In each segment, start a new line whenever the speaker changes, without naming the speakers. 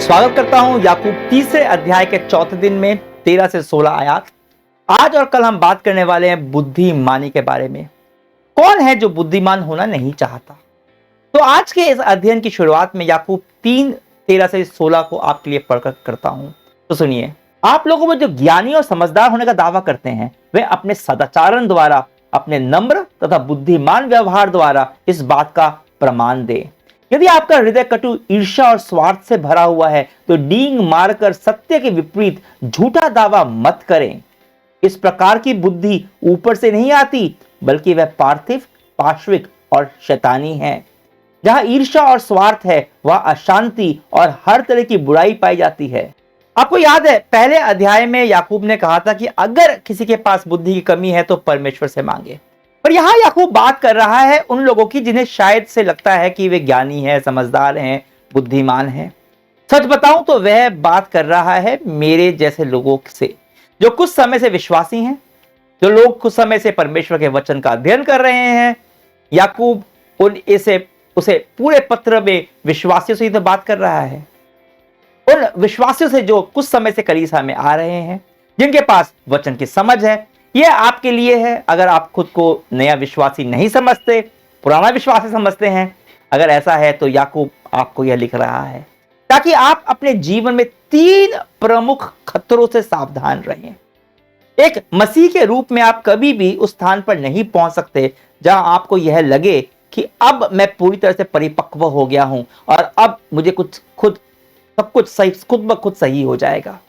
स्वागत करता हूं याकूब तीसरे अध्याय के चौथे दिन में 13 से 16 आयात। आज और कल हम बात करने वाले हैं बुद्धिमानी के बारे में। कौन है जो बुद्धिमान होना नहीं चाहता? तो आज के इस अध्ययन की शुरुआत में याकूब 3:13 से 16 को आपके लिए पढ़कर करता हूं। तो सुनिए, आप लोगों में जो ज्ञानी और समझदार होने का दावा करते हैं वे अपने सदाचारण द्वारा, अपने नम्र तथा बुद्धिमान व्यवहार द्वारा इस बात का प्रमाण दे। यदि आपका हृदय कटु, ईर्ष्या और स्वार्थ से भरा हुआ है तो डींग मारकर सत्य के विपरीत झूठा दावा मत करें। इस प्रकार की बुद्धि ऊपर से नहीं आती, बल्कि वह पार्थिव, पाश्विक और शैतानी है। जहां ईर्ष्या और स्वार्थ है वह अशांति और हर तरह की बुराई पाई जाती है। आपको याद है, पहले अध्याय में याकूब ने कहा था कि अगर किसी के पास बुद्धि की कमी है तो परमेश्वर से मांगे। पर यहां याकूब बात कर रहा है उन लोगों की जिन्हें शायद से लगता है कि वे ज्ञानी हैं, समझदार हैं, बुद्धिमान हैं। सच बताऊं तो वह बात कर रहा है मेरे जैसे लोगों से, जो कुछ समय से विश्वासी हैं, जो लोग कुछ समय से परमेश्वर के वचन का अध्ययन कर रहे हैं। याकूब उसे पूरे पत्र में विश्वासियों से ही तो बात कर रहा है, उन विश्वासियों से जो कुछ समय से कलीसिया में आ रहे हैं, जिनके पास वचन की समझ है। यह आपके लिए है अगर आप खुद को नया विश्वासी नहीं समझते, पुराना विश्वासी समझते हैं। अगर ऐसा है तो याकूब आपको यह लिख रहा है ताकि आप अपने जीवन में 3 प्रमुख खतरों से सावधान रहें। एक, मसीह के रूप में आप कभी भी उस स्थान पर नहीं पहुंच सकते जहां आपको यह लगे कि अब मैं पूरी तरह से परिपक्व हो गया हूं और अब मुझे सब कुछ सही, खुद ब खुद सही हो जाएगा।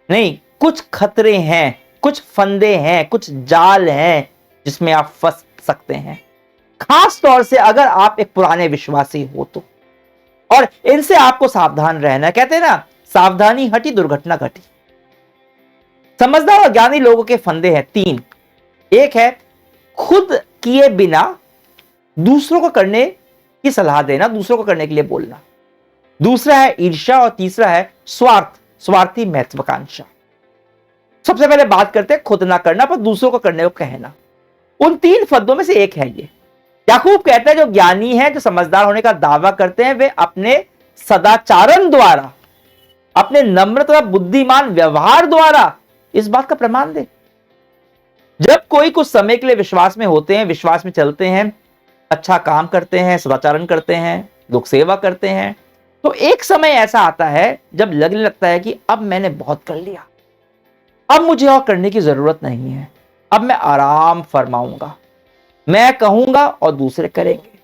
नहीं, कुछ खतरे हैं, कुछ फंदे हैं, कुछ जाल हैं जिसमें आप फंस सकते हैं, खास तौर से अगर आप एक पुराने विश्वासी हो तो। और इनसे आपको सावधान रहना है। कहते हैं ना, सावधानी हटी दुर्घटना घटी। समझदार और ज्ञानी लोगों के फंदे हैं 3। एक है खुद किए बिना दूसरों को करने की सलाह देना, दूसरों को करने के लिए बोलना। दूसरा है ईर्ष्या और तीसरा है स्वार्थी महत्वाकांक्षा। सबसे पहले बात करते हैं खुद ना करना पर दूसरों को करने को कहना। उन 3 फंदों में से एक है ये। याकूब कहता है जो ज्ञानी है, जो समझदार होने का दावा करते हैं, वे अपने सदाचारण द्वारा, अपने नम्रता बुद्धिमान व्यवहार द्वारा इस बात का प्रमाण दे। जब कोई कुछ समय के लिए विश्वास में होते हैं, विश्वास में चलते हैं, अच्छा काम करते हैं, सदाचारण करते हैं, लोक सेवा करते हैं, तो एक समय ऐसा आता है जब लगने लगता है कि अब मैंने बहुत कर लिया, अब मुझे और करने की जरूरत नहीं है, अब मैं आराम फरमाऊंगा, मैं कहूंगा और दूसरे करेंगे।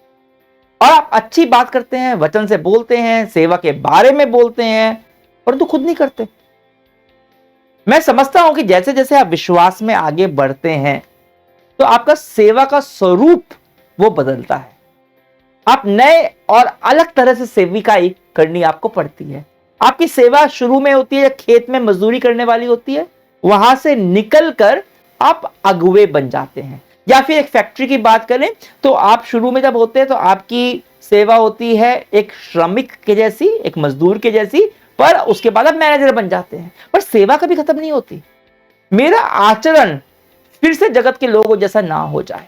और आप अच्छी बात करते हैं, वचन से बोलते हैं, सेवा के बारे में बोलते हैं, परंतु खुद नहीं करते। मैं समझता हूं कि जैसे जैसे आप विश्वास में आगे बढ़ते हैं तो आपका सेवा का स्वरूप वो बदलता है। आप नए और अलग तरह से सेविकाई करनी आपको पड़ती है। आपकी सेवा शुरू में होती है खेत में मजदूरी करने वाली होती है, वहां से निकलकर आप अगुवे बन जाते हैं। या फिर एक फैक्ट्री की बात करें तो आप शुरू में जब होते हैं तो आपकी सेवा होती है एक श्रमिक के जैसी, एक मजदूर के जैसी, पर उसके बाद आप मैनेजर बन जाते हैं। पर सेवा कभी खत्म नहीं होती। मेरा आचरण फिर से जगत के लोगों जैसा ना हो जाए।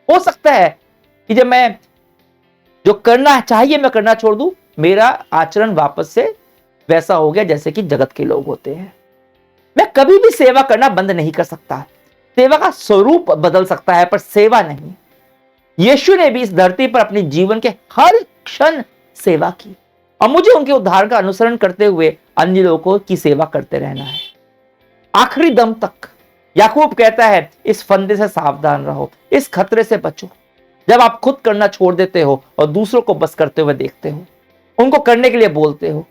हो सकता है कि जब मैं जो करना चाहिए मैं करना छोड़ दूं, मेरा आचरण वापस से वैसा हो गया जैसे कि जगत के लोग होते हैं। मैं कभी भी सेवा करना बंद नहीं कर सकता। सेवा का स्वरूप बदल सकता है पर सेवा नहीं। यीशु ने भी इस धरती पर अपने जीवन के हर क्षण सेवा की और मुझे उनके उद्धार का अनुसरण करते हुए अन्य लोगों की सेवा करते रहना है आखिरी दम तक। याकूब कहता है इस फंदे से सावधान रहो, इस खतरे से बचो जब आप खुद करना छोड़ देते हो और दूसरों को बस करते हुए देखते हो, उनको करने के लिए बोलते हो।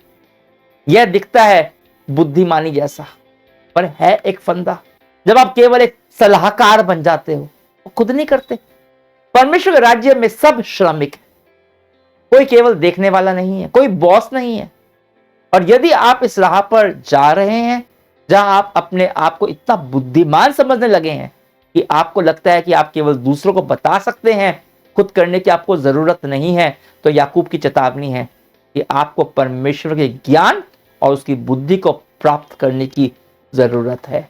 यह दिखता है बुद्धिमानी जैसा, पर है एक फंदा। जब आप केवल एक सलाहकार बन जाते हो, खुद नहीं करते। परमेश्वर के राज्य में सब श्रमिक है, कोई केवल देखने वाला नहीं है, कोई बॉस नहीं है। और यदि आप इस राह पर जा रहे हैं जहां आप अपने आप को इतना बुद्धिमान समझने लगे हैं कि आपको लगता है कि आप केवल दूसरों को बता सकते हैं, खुद करने की आपको जरूरत नहीं है, तो याकूब की चेतावनी है कि आपको परमेश्वर के ज्ञान और उसकी बुद्धि को प्राप्त करने की जरूरत है।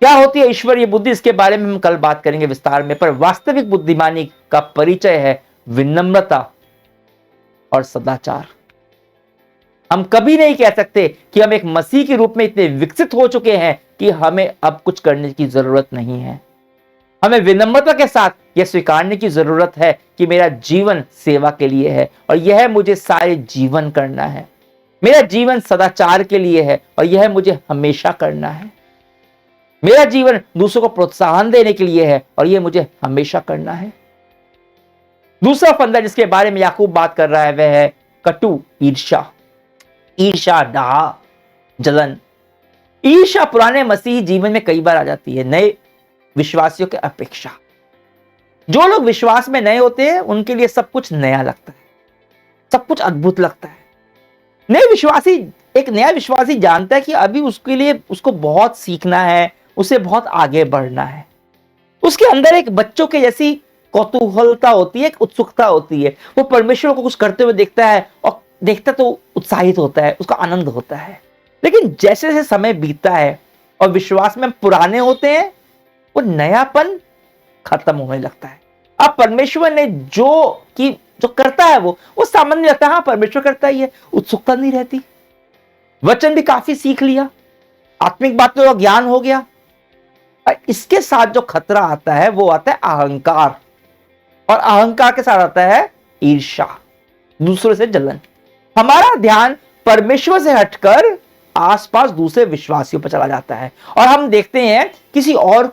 क्या होती है ईश्वरीय बुद्धि, इसके बारे में हम कल बात करेंगे विस्तार में। पर वास्तविक बुद्धिमानी का परिचय है विनम्रता और सदाचार। हम कभी नहीं कह सकते कि हम एक मसीह के रूप में इतने विकसित हो चुके हैं कि हमें अब कुछ करने की जरूरत नहीं है। हमें विनम्रता के साथ यह स्वीकारने की जरूरत है कि मेरा जीवन सेवा के लिए है और यह मुझे सारे जीवन करना है। मेरा जीवन सदाचार के लिए है और यह मुझे हमेशा करना है। मेरा जीवन दूसरों को प्रोत्साहन देने के लिए है और यह मुझे हमेशा करना है। दूसरा फंदा जिसके बारे में याकूब बात कर रहा है वह है कटु ईर्ष्या। ईर्ष्या, डाह, जलन। ईर्ष्या पुराने मसीही जीवन में कई बार आ जाती है, नए विश्वासियों के अपेक्षा। जो लोग विश्वास में नए होते हैं उनके लिए सब कुछ नया लगता है, सब कुछ अद्भुत लगता है। एक नया विश्वासी जानता है कि अभी उसके लिए उसको बहुत सीखना है, उसे बहुत आगे बढ़ना है। उसके अंदर एक बच्चों के जैसी कौतूहलता होती है, एक उत्सुकता होती है। वो परमेश्वर को कुछ करते हुए देखता है और देखता तो उत्साहित होता है, उसका आनंद होता है। लेकिन जैसे जैसे समय बीतता है और विश्वास में पुराने होते हैं, वो नयापन खत्म होने लगता है। अब परमेश्वर ने जो करता है वो सामान्य लगता है। हाँ, परमेश्वर करता ही है, उत्सुकता नहीं रहती। वचन भी काफी सीख लिया, आत्मिक बातों का ज्ञान हो गया। और इसके साथ जो खतरा आता है वो आता है अहंकार, और अहंकार के साथ आता है ईर्ष्या, दूसरों से जलन। हमारा ध्यान परमेश्वर से हटकर आसपास दूसरे विश्वासियों पर चला जाता है और हम देखते हैं कि किसी और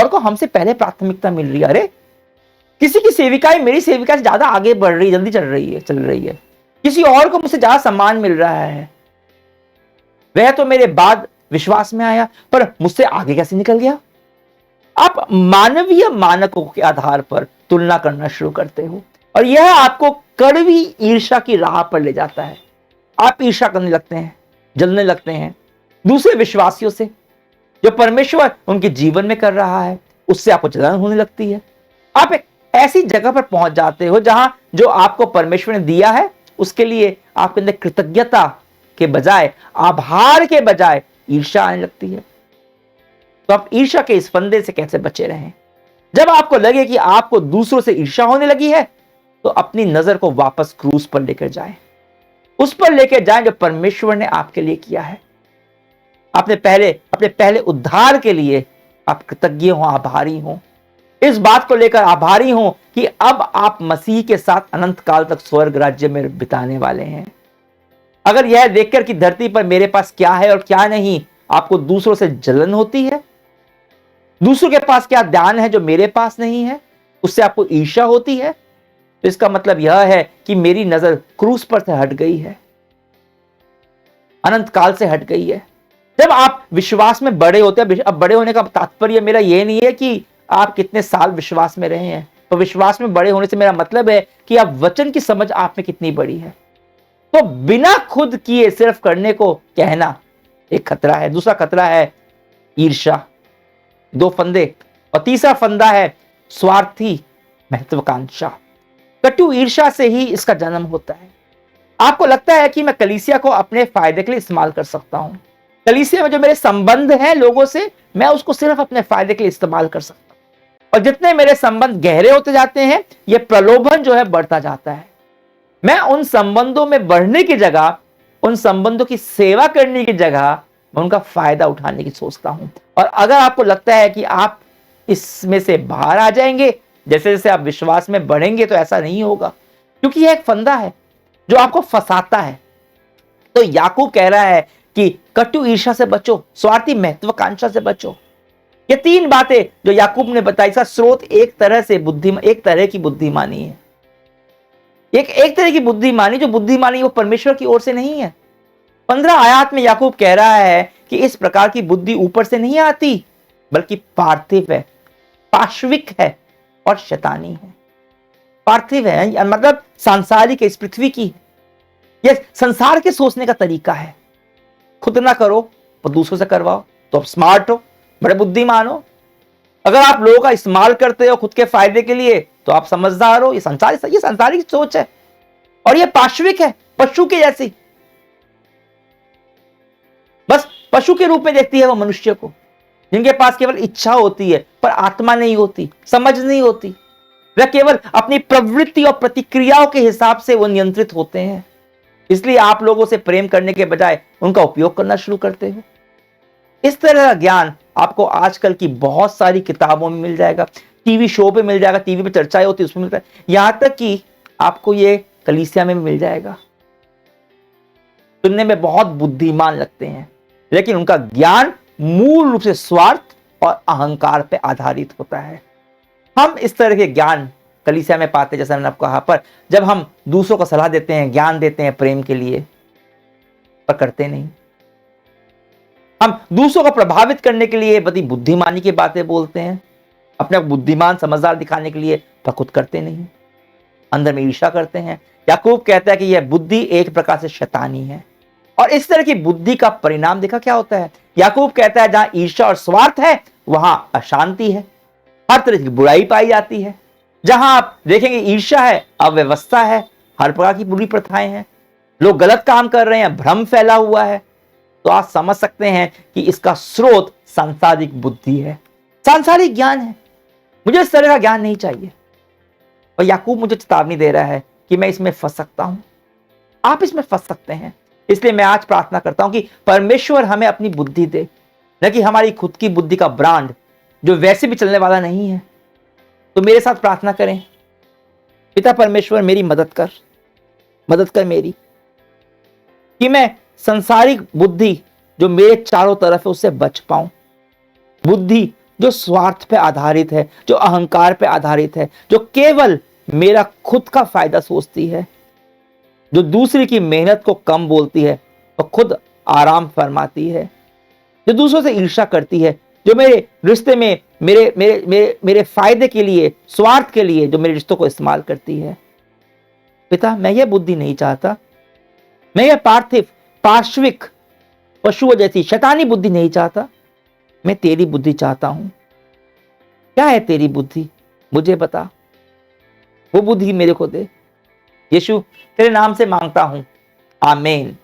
को हमसे पहले प्राथमिकता मिल रही है। अरे, किसी की सेविकाएं मेरी सेविका से ज्यादा आगे बढ़ रही है, जल्दी चल रही है। किसी और को मुझसे ज्यादा सम्मान मिल रहा है। वह तो मेरे बाद विश्वास में आया, पर मुझसे आगे कैसे निकल गया? आप मानवीय मानकों के आधार पर तुलना करना शुरू करते हो और यह आपको कड़वी ईर्ष्या की राह पर ले जाता है। आप ईर्ष्या करने लगते हैं, जलने लगते हैं दूसरे विश्वासियों से। जो परमेश्वर उनके जीवन में कर रहा है उससे आपको जलन होने लगती है। आप एक ऐसी जगह पर पहुंच जाते हो जहां जो आपको परमेश्वर ने दिया है उसके लिए आपके अंदर कृतज्ञता के बजाय, आभार के बजाय ईर्ष्या आने लगती है। तो आप ईर्ष्या के इस फंदे से कैसे बचे रहें? जब आपको लगे कि आपको दूसरों से ईर्ष्या होने लगी है तो अपनी नजर को वापस क्रूस पर लेकर जाएं, उस पर लेकर जाएं जो परमेश्वर ने आपके लिए किया है। अपने पहले उद्धार के लिए आप कृतज्ञ हो, आभारी हो। इस बात को लेकर आभारी हो कि अब आप मसीह के साथ अनंत काल तक स्वर्ग राज्य में बिताने वाले हैं। अगर यह देखकर कि धरती पर मेरे पास क्या है और क्या नहीं आपको दूसरों से जलन होती है, दूसरों के पास क्या दान है जो मेरे पास नहीं है, उससे आपको ईर्ष्या होती है, तो इसका मतलब यह है कि मेरी नजर क्रूस पर से हट गई है, अनंत काल से हट गई है। जब आप विश्वास में बड़े होते हैं, अब बड़े होने का तात्पर्य मेरा यह नहीं है कि आप कितने साल विश्वास में रहे हैं, तो विश्वास में बड़े होने से मेरा मतलब है कि आप वचन की समझ आप में कितनी बड़ी है। तो बिना खुद किए सिर्फ करने को कहना एक खतरा है। दूसरा खतरा है ईर्ष्या, 2 फंदे। और तीसरा फंदा है स्वार्थी महत्वाकांक्षा। कटु ईर्ष्या से ही इसका जन्म होता है। आपको लगता है कि मैं कलीसिया को अपने फायदे के लिए इस्तेमाल कर सकता हूं। कलीसिया में जो मेरे संबंध हैं लोगों से, मैं उसको सिर्फ अपने फायदे के लिए इस्तेमाल कर सकता हूं। और जितने मेरे संबंध गहरे होते जाते हैं, यह प्रलोभन जो है बढ़ता जाता है। मैं उन संबंधों में बढ़ने की जगह, उन संबंधों की सेवा करने की जगह, मैं उनका फायदा उठाने की सोचता हूं। और अगर आपको लगता है कि आप इसमें से बाहर आ जाएंगे जैसे जैसे आप विश्वास में बढ़ेंगे, तो ऐसा नहीं होगा, क्योंकि यह एक फंदा है जो आपको फंसाता है। तो याकूब कह रहा है कि कटु ईर्ष्या से बचो, स्वार्थी महत्वाकांक्षा से बचो। ये 3 बातें जो याकूब ने बताई, इसका स्रोत एक तरह की बुद्धिमानी है। एक तरह की बुद्धिमानी, जो बुद्धिमानी वो परमेश्वर की ओर से नहीं है। 15 आयत में याकूब कह रहा है कि इस प्रकार की बुद्धि ऊपर से नहीं आती, बल्कि पार्थिव है, पाश्विक है और शैतानी है। पार्थिव है मतलब सांसारिक, इस पृथ्वी की। यह संसार के सोचने का तरीका है। खुद ना करो और दूसरों से करवाओ तो आप स्मार्ट हो, बड़े बुद्धिमान हो। अगर आप लोगों का इस्तेमाल करते हो खुद के फायदे के लिए तो आप समझदार हो। ये संसारिक सोच है और ये पाश्विक है, पशु के जैसी। बस पशु के रूप में देखती है वो मनुष्य को, जिनके पास केवल इच्छा होती है पर आत्मा नहीं होती, समझ नहीं होती। वह केवल अपनी प्रवृत्ति और प्रतिक्रियाओं के हिसाब से वो नियंत्रित होते हैं। इसलिए आप लोगों से प्रेम करने के बजाय उनका उपयोग करना शुरू करते हो। इस तरह का ज्ञान आपको आजकल की बहुत सारी किताबों में मिल जाएगा, टीवी शो पे मिल जाएगा, टीवी पे चर्चाएं होती है उसमें मिलता है, यहां तक कि आपको ये कलीसिया में मिल जाएगा। सुनने में बहुत बुद्धिमान लगते हैं, लेकिन उनका ज्ञान मूल रूप से स्वार्थ और अहंकार पे आधारित होता है। हम इस तरह के ज्ञान कलीसिया में पाते, जैसा मैंने आपको कहा, पर जब हम दूसरों को सलाह देते हैं, ज्ञान देते हैं प्रेम के लिए, पर करते नहीं। हम दूसरों को प्रभावित करने के लिए बड़ी बुद्धिमानी की बातें बोलते हैं, अपने बुद्धिमान समझदार दिखाने के लिए, पर खुद करते नहीं, अंदर में ईर्ष्या करते हैं। याकूब कहता है कि यह बुद्धि एक प्रकार से शैतानी है। और इस तरह की बुद्धि का परिणाम देखा क्या होता है। याकूब कहता है जहां ईर्ष्या और स्वार्थ है वहां अशांति है, हर तरह की बुराई पाई जाती है। जहां आप देखेंगे ईर्ष्या है, अव्यवस्था है, हर प्रकार की बुरी प्रथाएं हैं, लोग गलत काम कर रहे हैं, भ्रम फैला हुआ है, तो आप समझ सकते हैं कि इसका स्रोत सांसारिक बुद्धि है, सांसारिक ज्ञान है। मुझे इस तरह का ज्ञान नहीं चाहिए। और याकूब मुझे चेतावनी दे रहा है कि मैं इसमें फंस सकता हूं, आप इसमें फंस सकते हैं। इसलिए मैं आज प्रार्थना करता हूं कि परमेश्वर हमें अपनी बुद्धि दे, न कि हमारी खुद की बुद्धि का ब्रांड जो वैसे भी चलने वाला नहीं है। तो मेरे साथ प्रार्थना करें, पिता परमेश्वर मेरी मदद कर मेरी, कि मैं संसारिक बुद्धि जो मेरे चारों तरफ है उससे बच पाऊं। बुद्धि जो स्वार्थ पे आधारित है, जो अहंकार पे आधारित है, जो केवल मेरा खुद का फायदा सोचती है, जो दूसरे की मेहनत को कम बोलती है और खुद आराम फरमाती है, जो दूसरों से ईर्ष्या करती है, जो मेरे रिश्ते में मेरे मेरे मेरे मेरे फायदे के लिए, स्वार्थ के लिए जो मेरे रिश्तों को इस्तेमाल करती है। पिता, मैं यह बुद्धि नहीं चाहता, मैं यह पार्थिव पार्श्विक पशुओं जैसी शैतानी बुद्धि नहीं चाहता। मैं तेरी बुद्धि चाहता हूं। क्या है तेरी बुद्धि, मुझे बता, वो बुद्धि मेरे को दे। यीशु तेरे नाम से मांगता हूं, आमीन।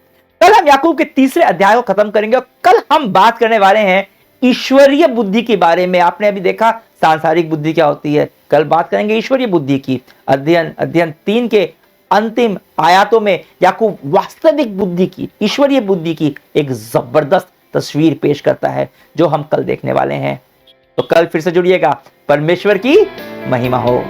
कल हम याकूब के तीसरे अध्याय को खत्म करेंगे और कल हम बात करने वाले हैं ईश्वरीय बुद्धि के बारे में। आपने अभी देखा सांसारिक बुद्धि क्या होती है, कल बात करेंगे ईश्वरीय बुद्धि की। अध्ययन 3 के अंतिम आयतों में याकूब वास्तविक बुद्धि की, ईश्वरीय बुद्धि की एक जबरदस्त तस्वीर पेश करता है, जो हम कल देखने वाले हैं। तो कल फिर से जुड़िएगा। परमेश्वर की महिमा हो।